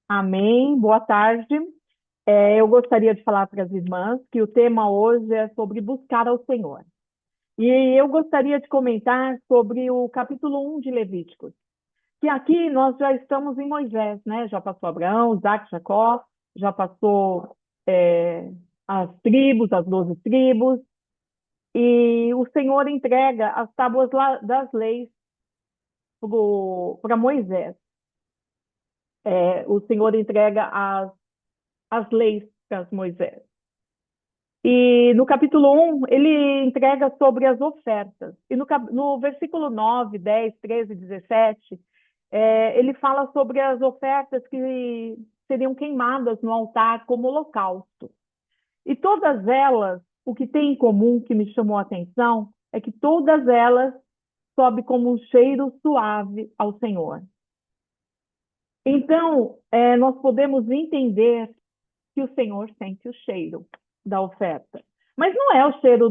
Amém, boa tarde. Eu gostaria de falar para as irmãs que o tema hoje é sobre buscar ao Senhor. E eu gostaria de comentar sobre o capítulo 1 de Levíticos, que aqui nós já estamos em Moisés, né? Já passou Abraão, Isaac, Jacó, já passou é, as tribos, as 12 tribos, e o Senhor entrega as tábuas das leis para Moisés. O Senhor entrega as leis para Moisés. E no capítulo 1, ele entrega sobre as ofertas. E no versículo 9, 10, 13, 17, ele fala sobre as ofertas que seriam queimadas no altar como holocausto. E todas elas, o que tem em comum, que me chamou a atenção, é que todas elas sobem como um cheiro suave ao Senhor. Então, nós podemos entender que o Senhor sente o cheiro da oferta. Mas não é o cheiro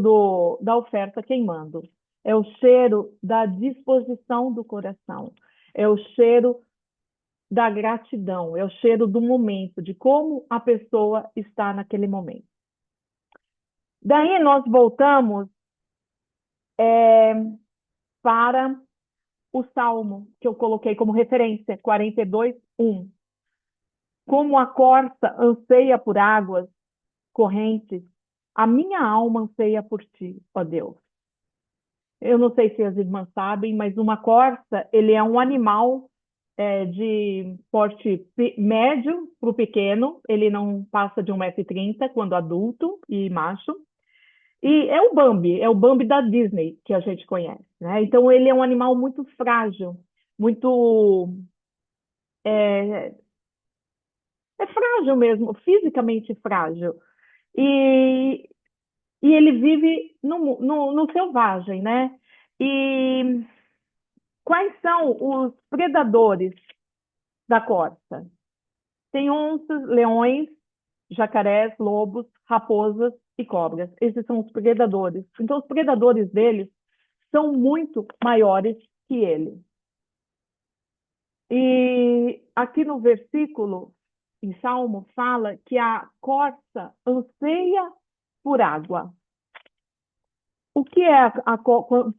da oferta queimando, é o cheiro da disposição do coração, é o cheiro da gratidão, é o cheiro do momento, de como a pessoa está naquele momento. Daí nós voltamos para o Salmo, que eu coloquei como referência, 42, 1. Como a corça anseia por águas correntes, a minha alma anseia por ti, ó Deus. Eu não sei se as irmãs sabem, mas uma corça, ele é um animal de porte médio para o pequeno, ele não passa de 1,30 m quando adulto e macho. E é o Bambi da Disney, que a gente conhece, né? Então, ele é um animal muito frágil, muito... É, é frágil mesmo, fisicamente frágil. E, e ele vive no selvagem, né? E quais são os predadores da corça? Tem onças, leões, jacarés, lobos, raposas e cobras. Esses são os predadores. Então, os predadores deles são muito maiores que ele. E aqui no versículo, em Salmo, fala que a corça anseia por água. O que é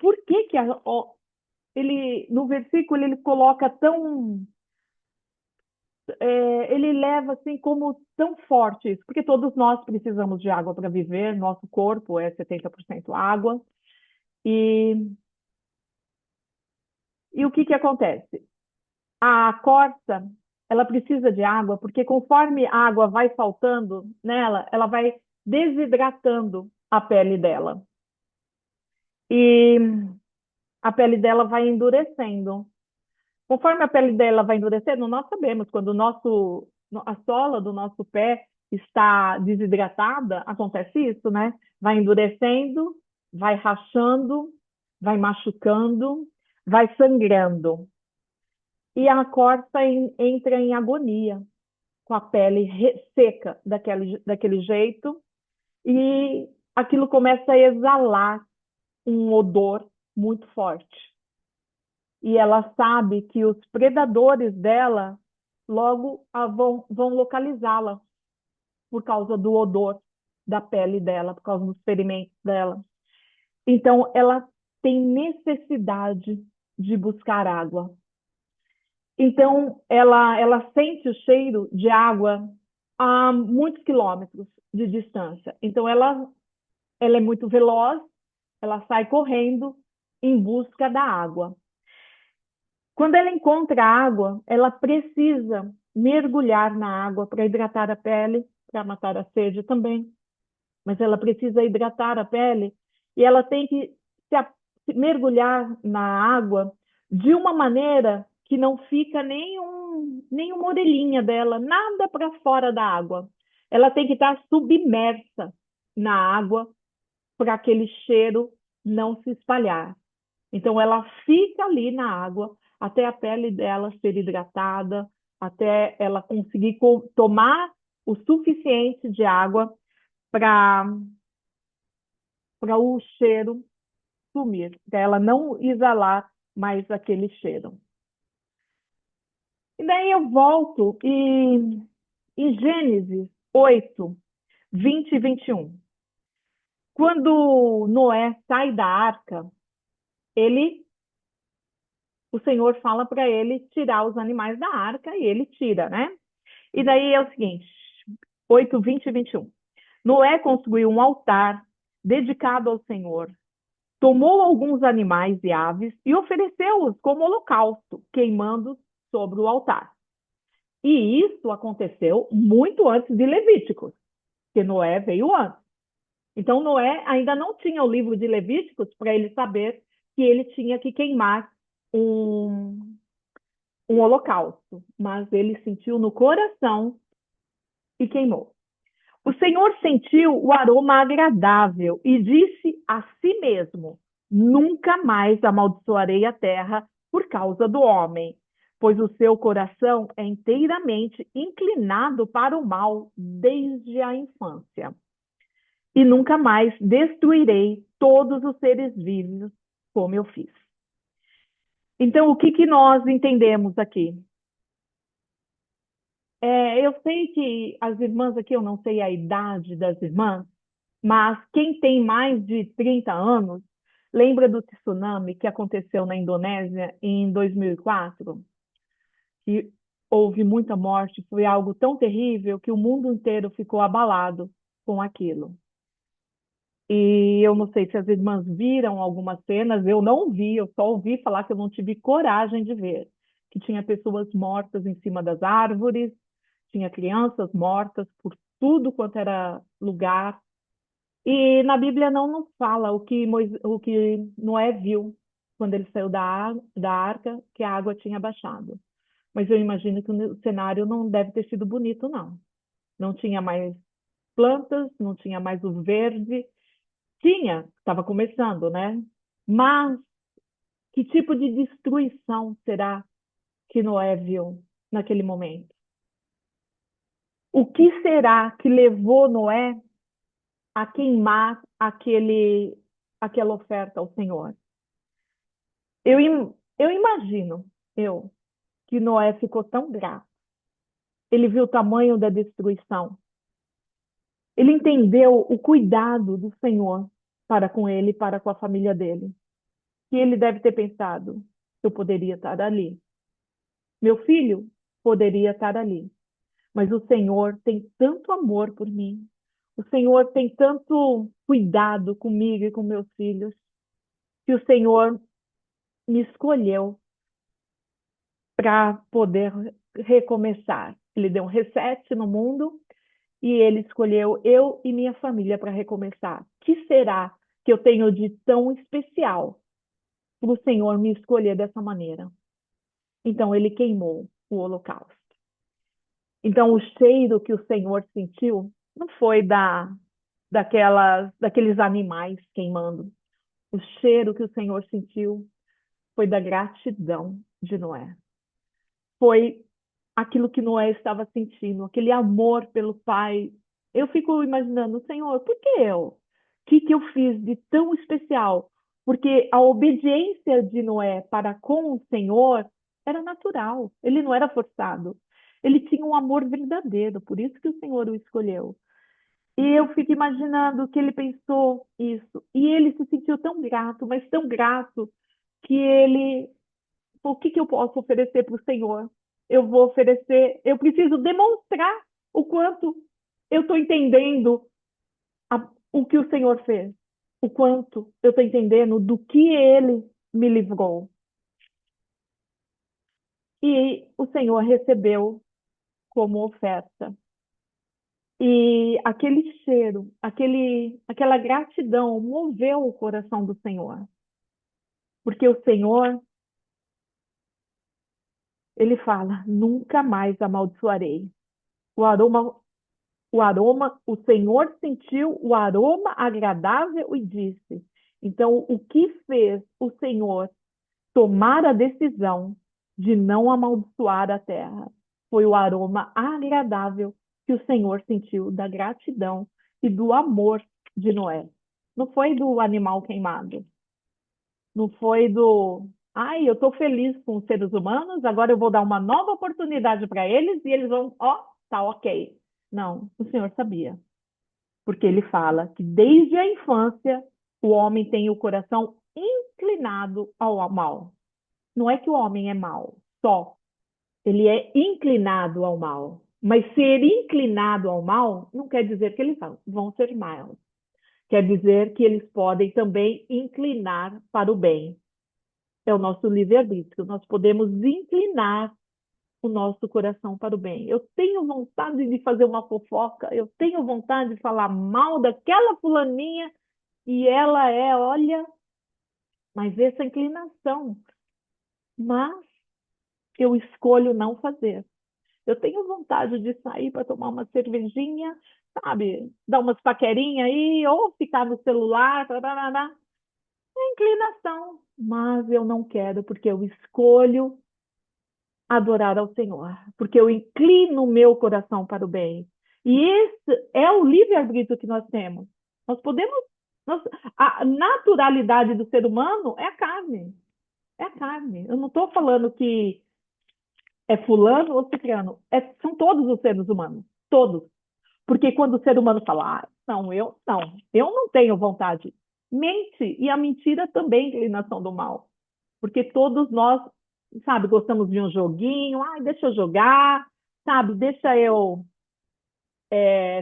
por que ele no versículo ele coloca tão ele leva assim como tão forte isso, porque todos nós precisamos de água para viver, nosso corpo é 70% água. E, e o que acontece? A corça, ela precisa de água porque conforme a água vai faltando nela, ela vai desidratando a pele dela. E a pele dela vai endurecendo. Conforme a pele dela vai endurecendo, nós sabemos quando a sola do nosso pé está desidratada, acontece isso, né? Vai endurecendo, vai rachando, vai machucando, vai sangrando. E a corça entra em agonia, com a pele seca daquele jeito, e aquilo começa a exalar um odor muito forte. E ela sabe que os predadores dela logo vão localizá-la por causa do odor da pele dela, por causa dos ferimentos dela. Então, ela tem necessidade de buscar água. Então, ela sente o cheiro de água a muitos quilômetros de distância. Então, ela é muito veloz, ela sai correndo em busca da água. Quando ela encontra água, ela precisa mergulhar na água para hidratar a pele, para matar a sede também. Mas ela precisa hidratar a pele e ela tem que mergulhar na água de uma maneira que não fica nenhuma orelhinha dela, nada para fora da água. Ela tem que estar submersa na água para aquele cheiro não se espalhar. Então, ela fica ali na água até a pele dela ser hidratada, até ela conseguir tomar o suficiente de água para o cheiro sumir, para ela não exalar mais aquele cheiro. E daí eu volto e em Gênesis 8, 20 e 21. Quando Noé sai da arca, ele, o Senhor fala para ele tirar os animais da arca e ele tira, né? E daí é o seguinte, 8, 20 e 21. Noé construiu um altar dedicado ao Senhor. Tomou alguns animais e aves e ofereceu-os como holocausto, queimando sobre o altar. E isso aconteceu muito antes de Levíticos, porque Noé veio antes. Então, Noé ainda não tinha o livro de Levíticos para ele saber que ele tinha que queimar um, um holocausto, mas ele sentiu no coração e queimou. O Senhor sentiu o aroma agradável e disse a si mesmo: Nunca mais amaldiçoarei a terra por causa do homem, pois o seu coração é inteiramente inclinado para o mal desde a infância. E nunca mais destruirei todos os seres vivos como eu fiz. Então, o que nós entendemos aqui? Eu sei que as irmãs aqui, eu não sei a idade das irmãs, mas quem tem mais de 30 anos, lembra do tsunami que aconteceu na Indonésia em 2004? Que houve muita morte, foi algo tão terrível que o mundo inteiro ficou abalado com aquilo. E eu não sei se as irmãs viram algumas cenas, eu não vi, eu só ouvi falar que eu não tive coragem de ver. Que tinha pessoas mortas em cima das árvores, tinha crianças mortas por tudo quanto era lugar. E na Bíblia não nos fala o que Noé viu quando ele saiu da arca, que a água tinha baixado. Mas eu imagino que o cenário não deve ter sido bonito, não. Não tinha mais plantas, não tinha mais o verde. Tinha, estava começando, né? Mas que tipo de destruição será que Noé viu naquele momento? O que será que levou Noé a queimar aquela oferta ao Senhor? Eu imagino, que Noé ficou tão grato. Ele viu o tamanho da destruição. Ele entendeu o cuidado do Senhor para com ele e para com a família dele. E ele deve ter pensado: eu poderia estar ali. Meu filho poderia estar ali. Mas o Senhor tem tanto amor por mim. O Senhor tem tanto cuidado comigo e com meus filhos, que o Senhor me escolheu para poder recomeçar. Ele deu um reset no mundo e ele escolheu eu e minha família para recomeçar. O que será que eu tenho de tão especial para o Senhor me escolher dessa maneira? Então ele queimou o holocausto. Então o cheiro que o Senhor sentiu não foi daqueles animais queimando. O cheiro que o Senhor sentiu foi da gratidão de Noé. Foi aquilo que Noé estava sentindo, aquele amor pelo pai. Eu fico imaginando: Senhor, por que eu? O que eu fiz de tão especial? Porque a obediência de Noé para com o Senhor era natural, ele não era forçado. Ele tinha um amor verdadeiro, por isso que o Senhor o escolheu. E eu fico imaginando que ele pensou isso. E ele se sentiu tão grato, mas tão grato, que ele, o que eu posso oferecer para o Senhor? Eu vou oferecer, eu preciso demonstrar o quanto eu estou entendendo o que o Senhor fez, o quanto eu estou entendendo do que ele me livrou. E o Senhor recebeu como oferta. E aquele cheiro, aquela gratidão moveu o coração do Senhor. Porque o Senhor, ele fala: nunca mais amaldiçoarei. O aroma, o Senhor sentiu o aroma agradável e disse. Então, o que fez o Senhor tomar a decisão de não amaldiçoar a terra foi o aroma agradável que o Senhor sentiu da gratidão e do amor de Noé. Não foi do animal queimado, não foi Ai, eu estou feliz com os seres humanos, agora eu vou dar uma nova oportunidade para eles e eles vão, ó, tá ok. Não, o Senhor sabia, porque ele fala que desde a infância o homem tem o coração inclinado ao mal. Não é que o homem é mau, só. Ele é inclinado ao mal. Mas ser inclinado ao mal não quer dizer que eles vão ser maus. Quer dizer que eles podem também inclinar para o bem. É o nosso livre-arbítrio. Nós podemos inclinar o nosso coração para o bem. Eu tenho vontade de fazer uma fofoca, eu tenho vontade de falar mal daquela fulaninha e ela é, olha, mas essa inclinação. Mas eu escolho não fazer. Eu tenho vontade de sair para tomar uma cervejinha, sabe? Dar umas paquerinhas aí, ou ficar no celular, tarará. É inclinação, mas eu não quero, porque eu escolho adorar ao Senhor, porque eu inclino o meu coração para o bem. E esse é o livre-arbítrio que nós temos. Nós podemos. A naturalidade do ser humano é a carne. É a carne. Eu não estou falando que é fulano ou ciclano. São todos os seres humanos. Todos. Porque quando o ser humano fala, não, eu não tenho vontade. Mente. E a mentira também é inclinação do mal. Porque todos nós, sabe, gostamos de um joguinho, ai, deixa eu jogar, sabe, deixa eu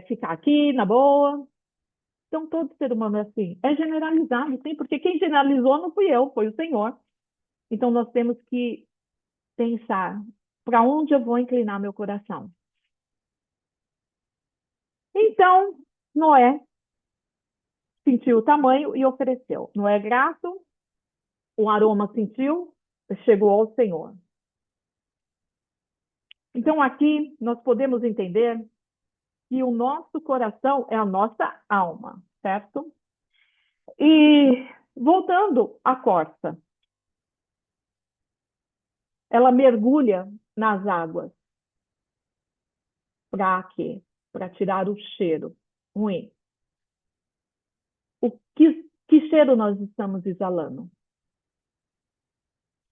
ficar aqui na boa. Então, todo ser humano é assim. É generalizado, sim, porque quem generalizou não fui eu, foi o Senhor. Então, nós temos que pensar para onde eu vou inclinar meu coração. Então, Noé sentiu o tamanho e ofereceu. Noé grato, o aroma sentiu, chegou ao Senhor. Então, aqui nós podemos entender que o nosso coração é a nossa alma, certo? E voltando à corça, ela mergulha nas águas para quê? Para tirar o cheiro ruim. Que cheiro nós estamos exalando?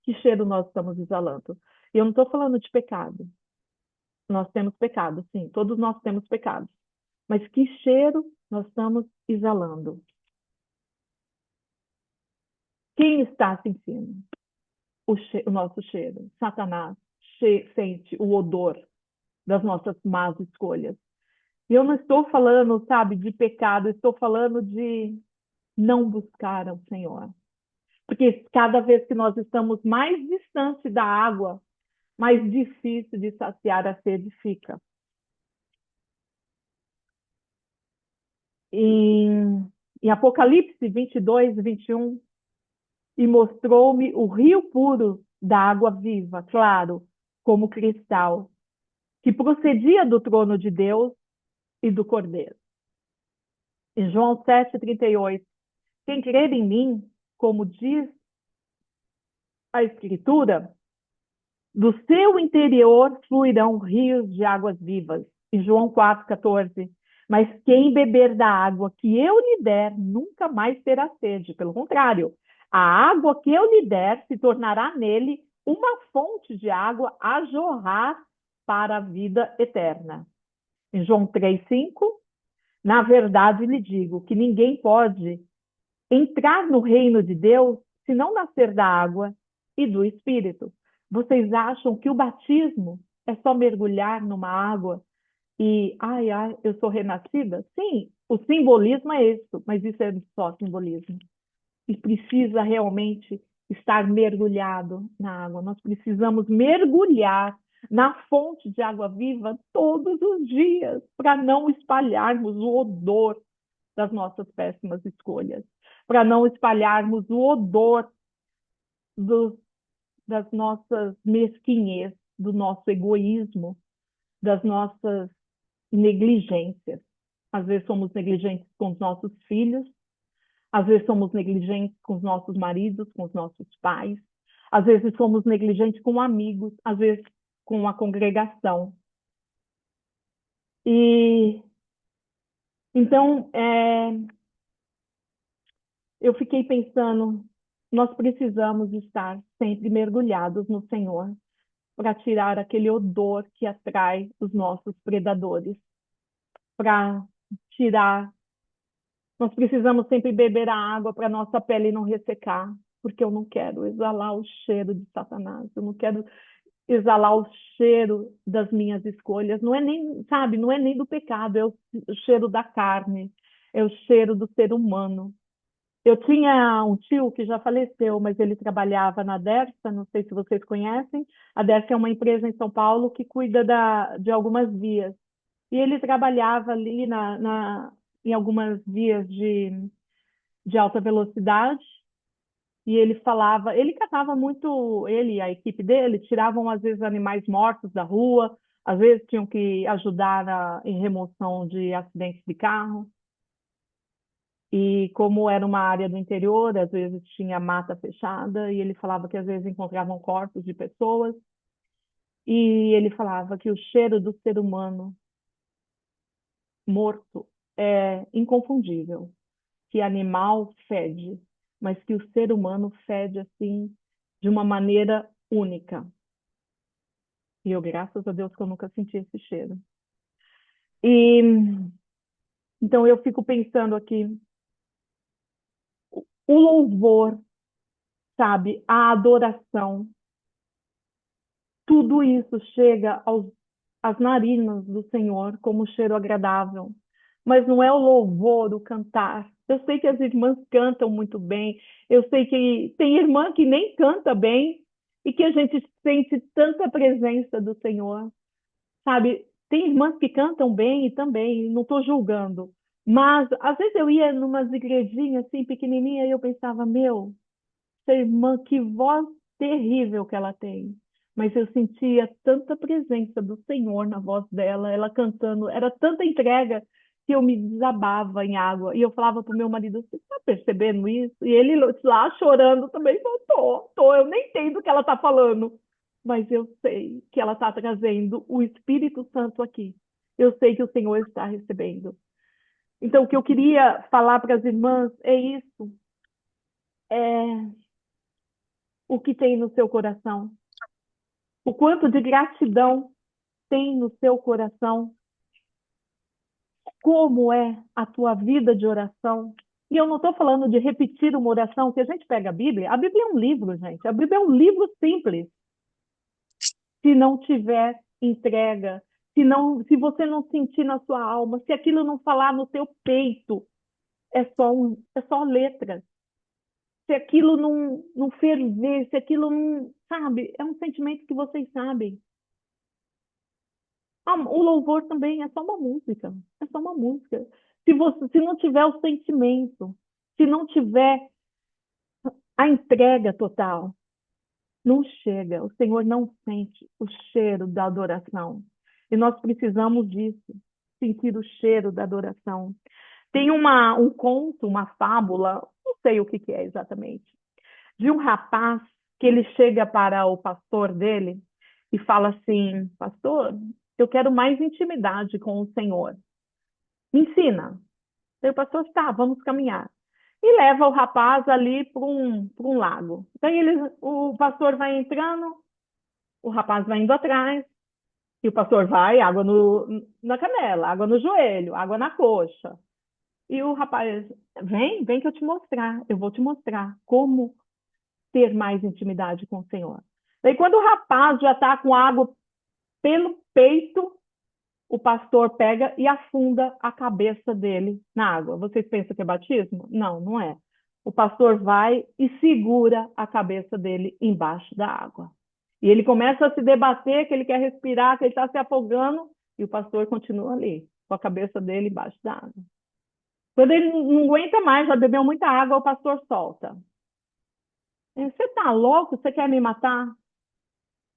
Que cheiro nós estamos exalando? E eu não estou falando de pecado. Nós temos pecado, sim, todos nós temos pecados. Mas que cheiro nós estamos exalando? Quem está sentindo o nosso cheiro? Satanás sente o odor das nossas más escolhas. E eu não estou falando, sabe, de pecado, estou falando de não buscar ao Senhor. Porque cada vez que nós estamos mais distante da água, mais difícil de saciar a sede fica. Em Apocalipse 22, 21, e mostrou-me o rio puro da água viva, claro, como cristal, que procedia do trono de Deus e do Cordeiro. Em João 7,38, quem crer em mim, como diz a Escritura, do seu interior fluirão rios de águas vivas. Em João 4,14, mas quem beber da água que eu lhe der, nunca mais terá sede. Pelo contrário, a água que eu lhe der se tornará nele uma fonte de água a jorrar para a vida eterna. Em João 3,5, na verdade lhe digo que ninguém pode entrar no reino de Deus se não nascer da água e do Espírito. Vocês acham que o batismo é só mergulhar numa água e, ai, ai, eu sou renascida? Sim, o simbolismo é isso, mas isso é só simbolismo. E precisa realmente estar mergulhado na água. Nós precisamos mergulhar na fonte de água viva todos os dias, para não espalharmos o odor das nossas péssimas escolhas, para não espalharmos o odor do, das nossas mesquinhez, do nosso egoísmo, das nossas negligências. Às vezes somos negligentes com os nossos filhos, às vezes somos negligentes com os nossos maridos, com os nossos pais, às vezes somos negligentes com amigos, às vezes com a congregação. E então, eu fiquei pensando nós precisamos estar sempre mergulhados no Senhor para tirar aquele odor que atrai os nossos predadores, para tirar. Nós precisamos sempre beber a água para nossa pele não ressecar, porque eu não quero exalar o cheiro de Satanás, eu não quero exalar o cheiro das minhas escolhas. Não é nem, sabe, não é nem do pecado, é o cheiro da carne, é o cheiro do ser humano. Eu tinha um tio que já faleceu, mas ele trabalhava na Dersa, não sei se vocês conhecem. A Dersa é uma empresa em São Paulo que cuida de algumas vias. E ele trabalhava ali em algumas vias de alta velocidade. E ele falava, ele catava muito, ele e a equipe dele tiravam às vezes animais mortos da rua, às vezes tinham que ajudar em remoção de acidentes de carro. E como era uma área do interior, às vezes tinha mata fechada, e ele falava que às vezes encontravam corpos de pessoas, e ele falava que o cheiro do ser humano morto é inconfundível, que animal fede, mas que o ser humano fede assim de uma maneira única. E eu, graças a Deus, que eu nunca senti esse cheiro. E então eu fico pensando aqui, o louvor, sabe, a adoração, tudo isso chega às narinas do Senhor como cheiro agradável. Mas não é o louvor, o cantar. Eu sei que as irmãs cantam muito bem, eu sei que tem irmã que nem canta bem e que a gente sente tanta presença do Senhor, sabe? Tem irmãs que cantam bem e também, não estou julgando. Mas às vezes eu ia numas igrejinhas assim pequenininha e eu pensava, meu, essa irmã, que voz terrível que ela tem. Mas eu sentia tanta presença do Senhor na voz dela, ela cantando, era tanta entrega que eu me desabava em água. E eu falava para o meu marido, você está percebendo isso? E ele lá chorando também, falou, tô, eu nem entendo o que ela está falando. Mas eu sei que ela está trazendo o Espírito Santo aqui. Eu sei que o Senhor está recebendo. Então, o que eu queria falar para as irmãs é isso. É o que tem no seu coração, o quanto de gratidão tem no seu coração, como é a tua vida de oração. E eu não estou falando de repetir uma oração, que a gente pega a Bíblia é um livro, gente, a Bíblia é um livro simples. Se não tiver entrega, se você não sentir na sua alma, se aquilo não falar no teu peito, é só letra. Se aquilo não ferver, se aquilo não, sabe, é um sentimento que vocês sabem. O louvor também é só uma música, é só uma música. Se não tiver o sentimento, se não tiver a entrega total, não chega. O Senhor não sente o cheiro da adoração. E nós precisamos disso, sentir o cheiro da adoração. Tem um conto, uma fábula, não sei o que é exatamente, de um rapaz que ele chega para o pastor dele e fala assim: pastor, eu quero mais intimidade com o Senhor. Me ensina. Aí o pastor, tá, vamos caminhar. E leva o rapaz ali para um lago. Daí o pastor vai entrando, o rapaz vai indo atrás, e o pastor vai, água na canela, água no joelho, água na coxa. E o rapaz, vem que eu te mostrar, eu vou te mostrar como ter mais intimidade com o Senhor. Daí quando o rapaz já está com água pelo peito, o pastor pega e afunda a cabeça dele na água. Vocês pensam que é batismo? Não, não é. O pastor vai e segura a cabeça dele embaixo da água. E ele começa a se debater, que ele quer respirar, que ele está se afogando, e o pastor continua ali, com a cabeça dele embaixo da água. Quando ele não aguenta mais, já bebeu muita água, o pastor solta. Você está louco? Você quer me matar?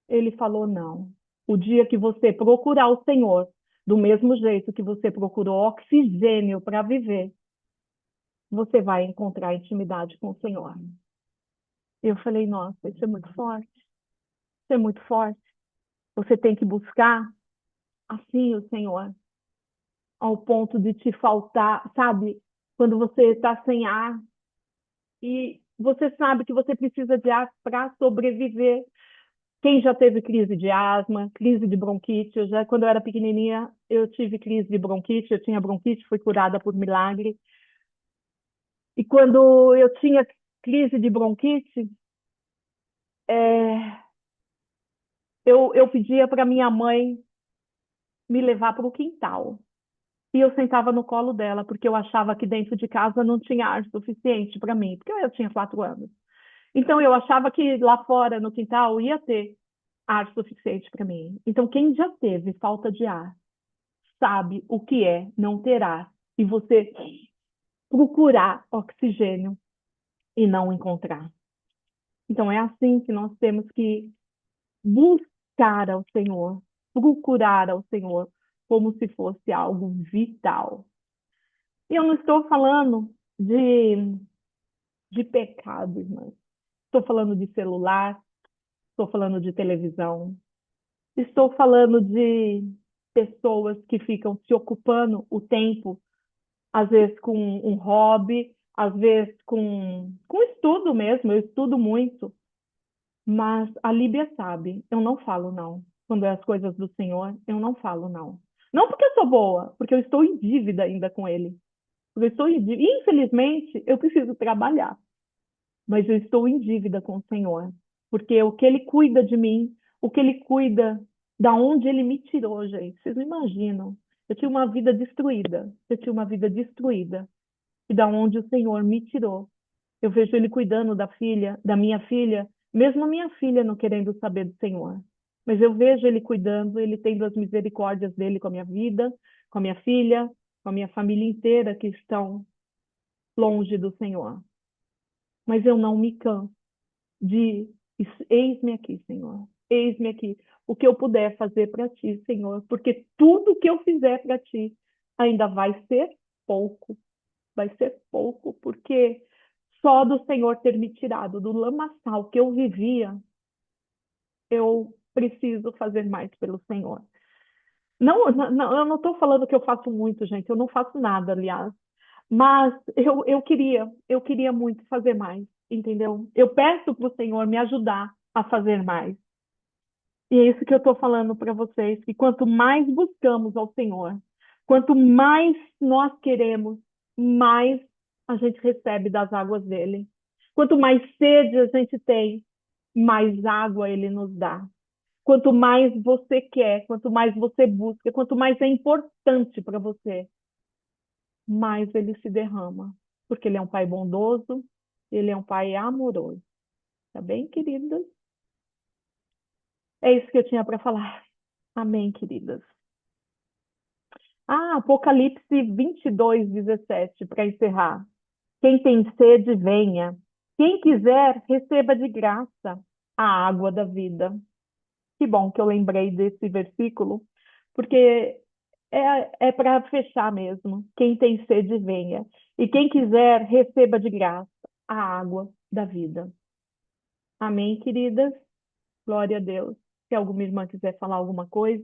Ele falou: não. O dia que você procurar o Senhor, do mesmo jeito que você procurou oxigênio para viver, você vai encontrar intimidade com o Senhor. Eu falei: nossa, isso é muito forte. Isso é muito forte. Você tem que buscar assim o Senhor, ao ponto de te faltar, sabe? Quando você está sem ar Você sabe que você precisa de ar para sobreviver. Quem já teve crise de asma, crise de bronquite? Quando eu era pequenininha, eu tive crise de bronquite, eu tinha bronquite, fui curada por milagre. E quando eu tinha crise de bronquite, é, eu pedia para minha mãe me levar para o quintal. E eu sentava no colo dela, porque eu achava que dentro de casa não tinha ar suficiente para mim, porque eu tinha 4 anos. Então eu achava que lá fora, no quintal, ia ter ar suficiente para mim. Então, quem já teve falta de ar, sabe o que é não ter ar e você procurar oxigênio e não encontrar. Então, é assim que nós temos que buscar ao Senhor, procurar ao Senhor, como se fosse algo vital. E eu não estou falando de pecado, irmãs. Estou falando de celular, estou falando de televisão, estou falando de pessoas que ficam se ocupando o tempo, às vezes com um hobby, às vezes com estudo mesmo. Eu estudo muito, mas a Líbia sabe, eu não falo não. Quando é as coisas do Senhor, eu não falo não. Não porque eu sou boa, porque eu estou em dívida ainda com Ele. Porque eu estou em dívida. Infelizmente, eu preciso trabalhar, mas eu estou em dívida com o Senhor, porque o que Ele cuida de mim, o que Ele cuida da onde Ele me tirou, gente, vocês não imaginam. Eu tinha uma vida destruída, eu tinha uma vida destruída, e da onde o Senhor me tirou. Eu vejo Ele cuidando da filha, da minha filha, mesmo a minha filha não querendo saber do Senhor. Mas eu vejo Ele cuidando, Ele tendo as misericórdias dele com a minha vida, com a minha filha, com a minha família inteira que estão longe do Senhor. Mas eu não me canso de eis-me aqui, Senhor. Eis-me aqui. O que eu puder fazer para ti, Senhor, porque tudo que eu fizer para ti ainda vai ser pouco. Vai ser pouco, porque só do Senhor ter me tirado do lamaçal que eu vivia, eu preciso fazer mais pelo Senhor. Não, não, eu não estou falando que eu faço muito, gente. Eu não faço nada, aliás. Mas eu queria muito fazer mais, entendeu? Eu peço para o Senhor me ajudar a fazer mais. E é isso que eu estou falando para vocês, que quanto mais buscamos ao Senhor, quanto mais nós queremos, mais a gente recebe das águas dele. Quanto mais sede a gente tem, mais água ele nos dá. Quanto mais você quer, quanto mais você busca, quanto mais é importante para você, mais ele se derrama. Porque ele é um pai bondoso, ele é um pai amoroso. Tá bem, queridas? É isso que eu tinha para falar. Amém, queridas. Apocalipse 22:17, para encerrar. Quem tem sede, venha. Quem quiser, receba de graça a água da vida. Que bom que eu lembrei desse versículo, porque é para fechar mesmo. Quem tem sede, venha. E quem quiser, receba de graça a água da vida. Amém, queridas? Glória a Deus. Se alguma irmã quiser falar alguma coisa.